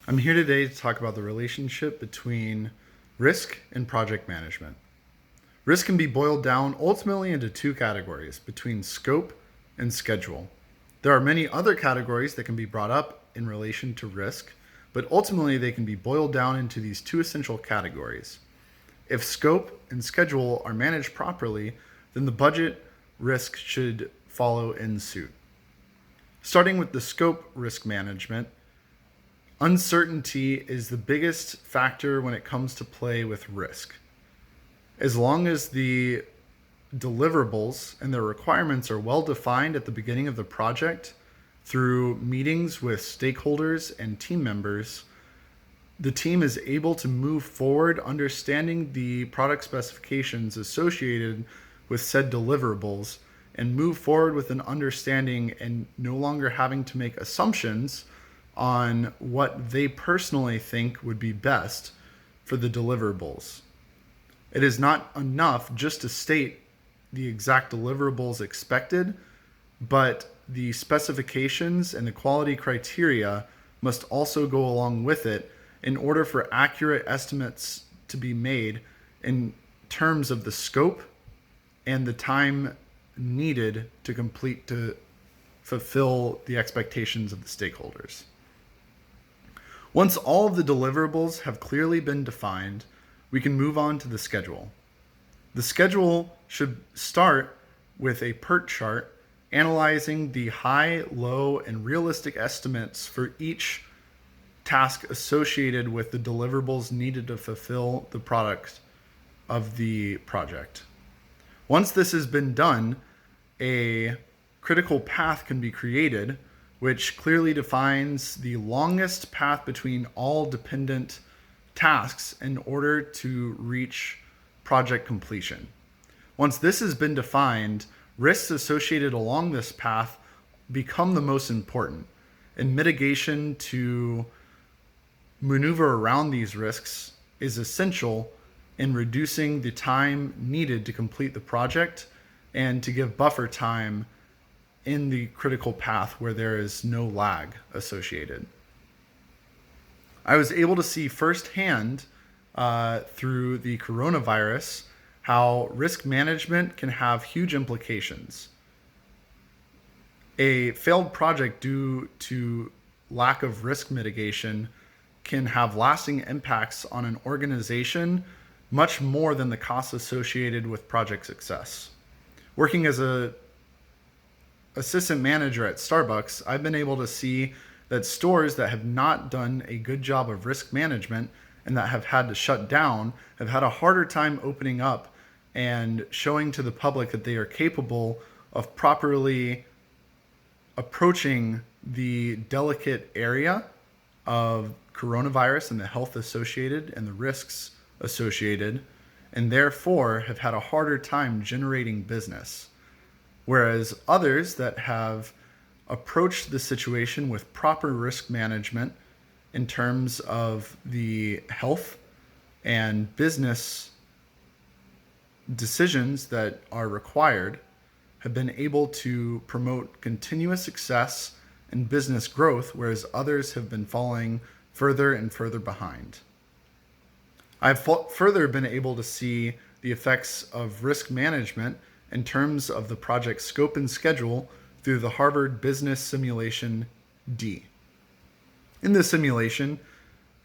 I'm here today to talk about the relationship between risk and project management. Risk can be boiled down ultimately into two categories between scope and schedule. There are many other categories that can be brought up in relation to risk, but ultimately they can be boiled down into these two essential categories. If scope and schedule are managed properly, then the budget risk should follow in suit. Starting with the scope risk management, uncertainty is the biggest factor when it comes to play with risk. As long as the deliverables and their requirements are well defined at the beginning of the project through meetings with stakeholders and team members, the team is able to move forward understanding the product specifications associated with said deliverables and move forward with an understanding and no longer having to make assumptions on what they personally think would be best for the deliverables. It is not enough just to state the exact deliverables expected, but the specifications and the quality criteria must also go along with it in order for accurate estimates to be made in terms of the scope and the time needed to fulfill the expectations of the stakeholders. Once all of the deliverables have clearly been defined, we can move on to the schedule. The schedule should start with a PERT chart analyzing the high, low, and realistic estimates for each task associated with the deliverables needed to fulfill the product of the project. Once this has been done, a critical path can be created, which clearly defines the longest path between all dependent tasks in order to reach project completion. Once this has been defined, risks associated along this path become the most important, and mitigation to maneuver around these risks is essential in reducing the time needed to complete the project and to give buffer time in the critical path where there is no lag associated. I was able to see firsthand through the coronavirus how risk management can have huge implications. A failed project due to lack of risk mitigation can have lasting impacts on an organization much more than the costs associated with project success. Working as an assistant manager at Starbucks, I've been able to see that stores that have not done a good job of risk management and that have had to shut down have had a harder time opening up and showing to the public that they are capable of properly approaching the delicate area of coronavirus and the health associated and the risks associated, and therefore have had a harder time generating business. Whereas others that have approached the situation with proper risk management in terms of the health and business decisions that are required have been able to promote continuous success and business growth, whereas others have been falling further and further behind. I've further been able to see the effects of risk management in terms of the project scope and schedule through the Harvard Business Simulation D. In this simulation,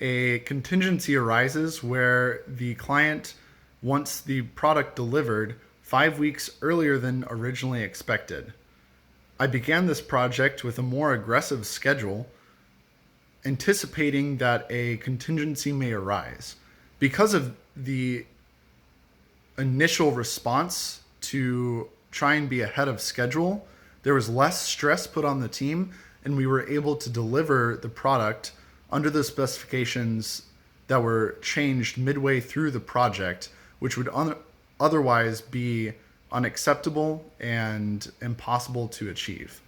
a contingency arises where the client wants the product delivered 5 weeks earlier than originally expected. I began this project with a more aggressive schedule, anticipating that a contingency may arise. Because of the initial response to try and be ahead of schedule, there was less stress put on the team, and we were able to deliver the product under the specifications that were changed midway through the project, which would otherwise be unacceptable and impossible to achieve.